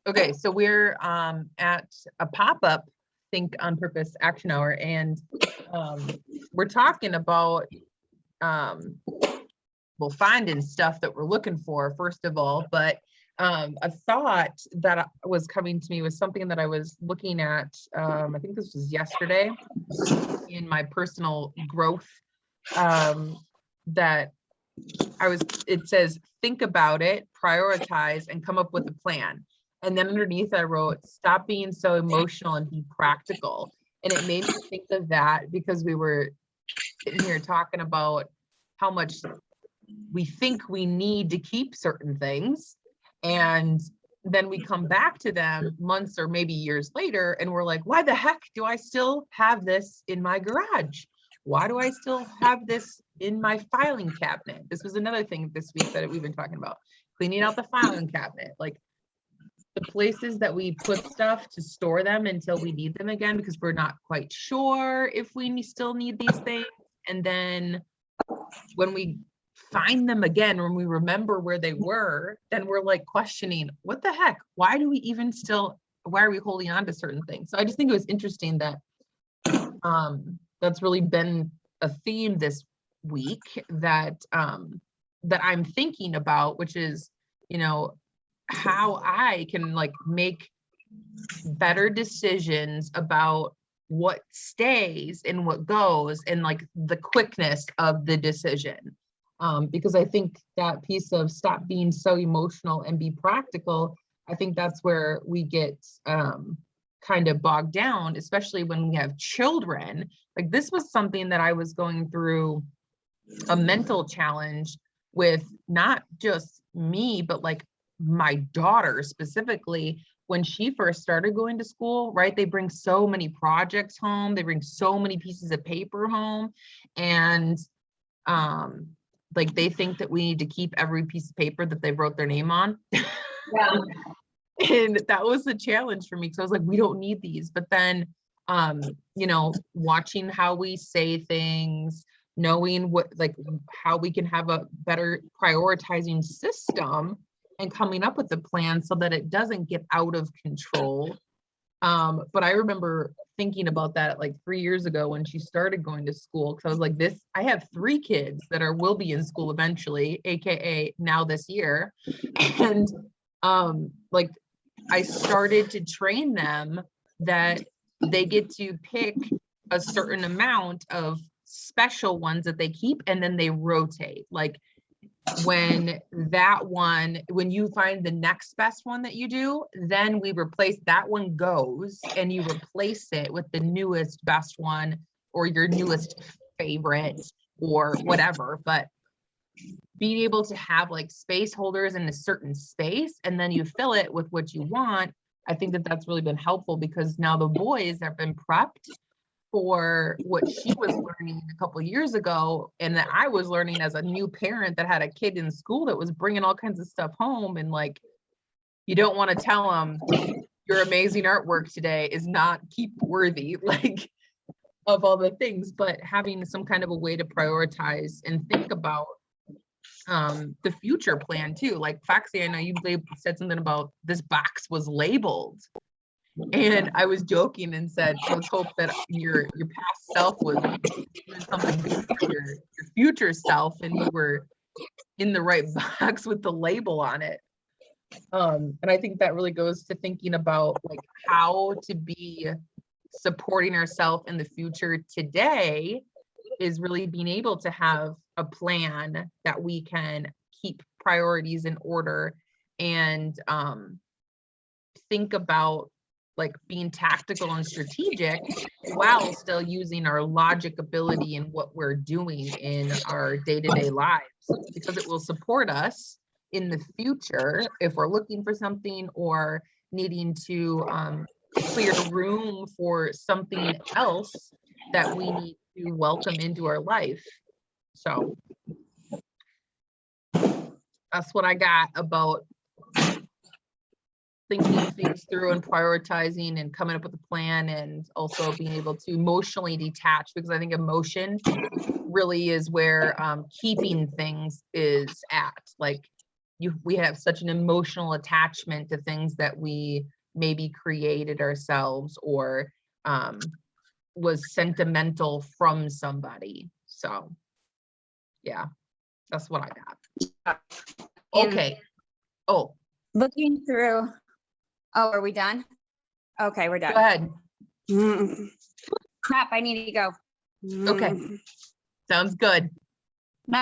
Okay, so we're at a pop-up Think on Purpose Action Hour, and we're talking about well, finding stuff that we're looking for, first of all, but a thought that was coming to me was something that I was looking at, I think this was yesterday, in my personal growth, that it says, think about it, prioritize, and come up with a plan. And then underneath I wrote, stop being so emotional and be practical. And it made me think of that because we were sitting here talking about how much we think we need to keep certain things. And then we come back to them months or maybe years later, and we're like, why the heck do I still have this in my garage? Why do I still have this in my filing cabinet? This was another thing this week that we've been talking about, cleaning out the filing cabinet, like the places that we put stuff to store them until we need them again, because we're not quite sure if we still need these things. And then when we find them again, when we remember where they were, then we're like questioning, what the heck? Why are we holding on to certain things? So I just think it was interesting that that's really been a theme this week that that I'm thinking about, which is, how I can like make better decisions about what stays and what goes, and like the quickness of the decision. Because I think that piece of stop being so emotional and be practical, I think that's where we get kind of bogged down, especially when we have children. Like this was something that I was going through a mental challenge with, not just me, but like my daughter specifically. When she first started going to school, right? They bring so many projects home, they bring so many pieces of paper home, and like they think that we need to keep every piece of paper that they wrote their name on. Yeah. And that was a challenge for me, because I was like, we don't need these. But then watching how we say things, knowing what, like how we can have a better prioritizing system and coming up with a plan so that it doesn't get out of control. But I remember thinking about that like 3 years ago when she started going to school, because I was like, I have 3 kids that will be in school eventually, aka now this year. And like I started to train them that they get to pick a certain amount of special ones that they keep, and then they rotate. Like when you find the next best one that you do, then we replace that one, goes, and you replace it with the newest best one, or your newest favorite, or whatever. But being able to have like space holders in a certain space, and then you fill it with what you want, I think that that's really been helpful, because now the boys have been prepped for what she was learning a couple of years ago, and that I was learning as a new parent that had a kid in school that was bringing all kinds of stuff home. And like, you don't want to tell them your amazing artwork today is not keep worthy, like of all the things, but having some kind of a way to prioritize and think about the future plan too. Like Foxy, I know you said something about this box was labeled. And I was joking and said, let's hope that your past self was doing something good for your future self, and you were in the right box with the label on it. And I think that really goes to thinking about like how to be supporting ourselves in the future today, is really being able to have a plan that we can keep priorities in order, and think about like being tactical and strategic while still using our logic ability in what we're doing in our day-to-day lives, because it will support us in the future if we're looking for something or needing to clear room for something else that we need to welcome into our life. So that's what I got about thinking things through and prioritizing and coming up with a plan, and also being able to emotionally detach, because I think emotion really is where keeping things is at. Like we have such an emotional attachment to things that we maybe created ourselves or was sentimental from somebody. So yeah, that's what I got. And Okay. Oh, looking through, oh, are we done? Okay, we're go done. ahead. Crap, I need to go. Okay. Sounds good.